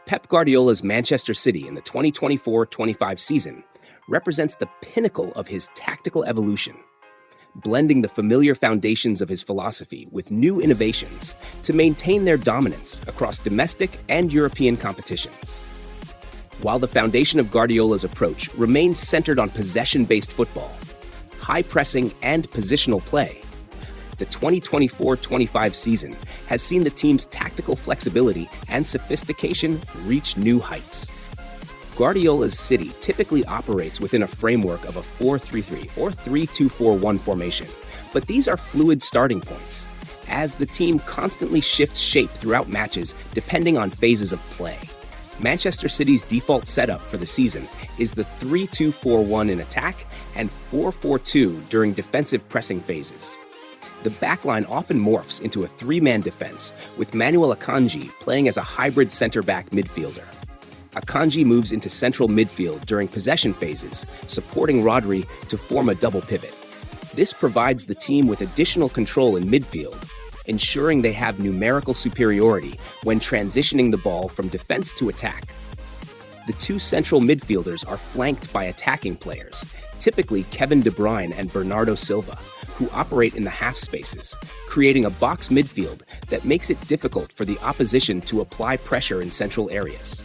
Pep Guardiola's Manchester City in the 2024-25 season represents the pinnacle of his tactical evolution, blending the familiar foundations of his philosophy with new innovations to maintain their dominance across domestic and European competitions. While the foundation of Guardiola's approach remains centered on possession-based football, high pressing, and positional play, the 2024-25 season has seen the team's tactical flexibility and sophistication reach new heights. Guardiola's City typically operates within a framework of a 4-3-3 or 3-2-4-1 formation, but these are fluid starting points, as the team constantly shifts shape throughout matches depending on phases of play. Manchester City's default setup for the season is the 3-2-4-1 in attack and 4-4-2 during defensive pressing phases. The backline often morphs into a three-man defense, with Manuel Akanji playing as a hybrid center-back midfielder. Akanji moves into central midfield during possession phases, supporting Rodri to form a double pivot. This provides the team with additional control in midfield, ensuring they have numerical superiority when transitioning the ball from defense to attack. The two central midfielders are flanked by attacking players, typically Kevin De Bruyne and Bernardo Silva, who operate in the half spaces, creating a box midfield that makes it difficult for the opposition to apply pressure in central areas.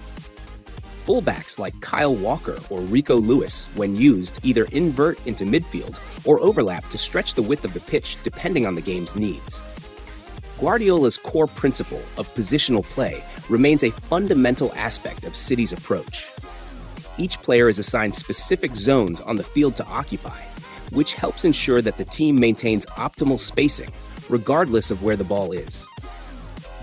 Fullbacks like Kyle Walker or Rico Lewis, when used, either invert into midfield or overlap to stretch the width of the pitch depending on the game's needs. Guardiola's core principle of positional play remains a fundamental aspect of City's approach. Each player is assigned specific zones on the field to occupy, which helps ensure that the team maintains optimal spacing, regardless of where the ball is.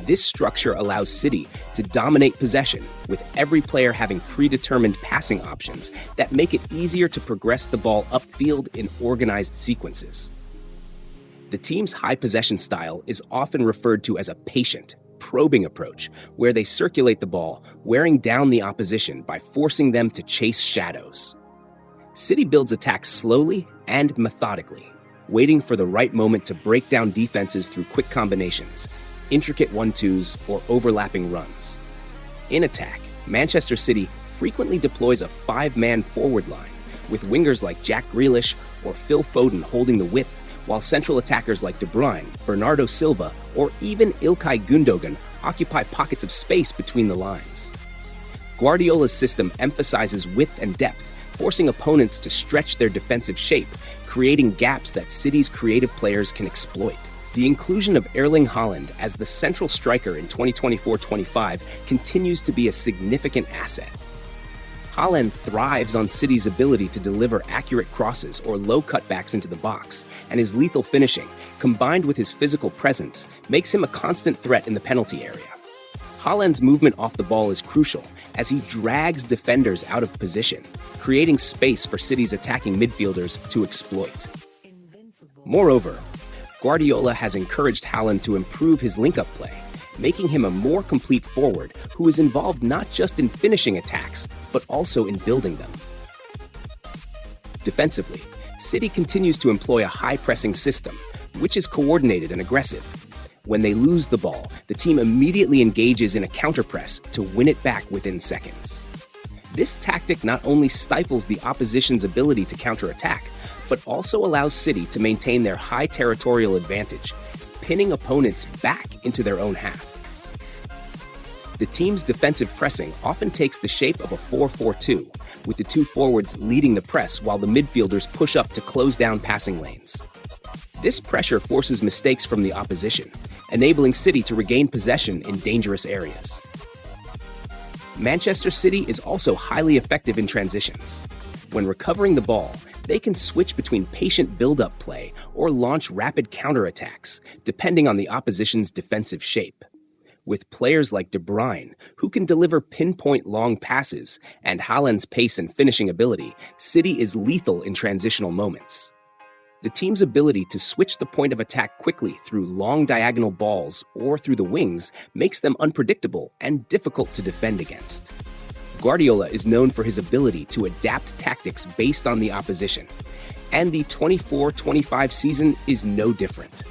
This structure allows City to dominate possession, with every player having predetermined passing options that make it easier to progress the ball upfield in organized sequences. The team's high possession style is often referred to as a patient, probing approach, where they circulate the ball, wearing down the opposition by forcing them to chase shadows. City builds attacks slowly and methodically, waiting for the right moment to break down defenses through quick combinations, intricate 1-2s, or overlapping runs. In attack, Manchester City frequently deploys a five-man forward line, with wingers like Jack Grealish or Phil Foden holding the width, while central attackers like De Bruyne, Bernardo Silva, or even İlkay Gündoğan occupy pockets of space between the lines. Guardiola's system emphasizes width and depth, forcing opponents to stretch their defensive shape, creating gaps that City's creative players can exploit. The inclusion of Erling Haaland as the central striker in 2024-25 continues to be a significant asset. Haaland thrives on City's ability to deliver accurate crosses or low cutbacks into the box, and his lethal finishing, combined with his physical presence, makes him a constant threat in the penalty area. Haaland's movement off the ball is crucial as he drags defenders out of position, creating space for City's attacking midfielders to exploit. Moreover, Guardiola has encouraged Haaland to improve his link-up play, making him a more complete forward who is involved not just in finishing attacks, but also in building them. Defensively, City continues to employ a high-pressing system, which is coordinated and aggressive. When they lose the ball, the team immediately engages in a counter-press to win it back within seconds. This tactic not only stifles the opposition's ability to counterattack, but also allows City to maintain their high territorial advantage, pinning opponents back into their own half. The team's defensive pressing often takes the shape of a 4-4-2, with the two forwards leading the press while the midfielders push up to close down passing lanes. This pressure forces mistakes from the opposition, enabling City to regain possession in dangerous areas. Manchester City is also highly effective in transitions. When recovering the ball, they can switch between patient build-up play or launch rapid counterattacks, depending on the opposition's defensive shape. With players like De Bruyne, who can deliver pinpoint long passes, and Haaland's pace and finishing ability, City is lethal in transitional moments. The team's ability to switch the point of attack quickly through long diagonal balls or through the wings makes them unpredictable and difficult to defend against. Guardiola is known for his ability to adapt tactics based on the opposition, and the 24-25 season is no different.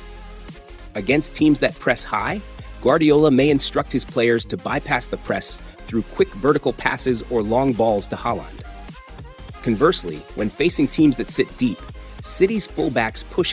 Against teams that press high, Guardiola may instruct his players to bypass the press through through quick vertical passes or long balls to Haaland. Conversely, when facing teams that sit deep, City's fullbacks push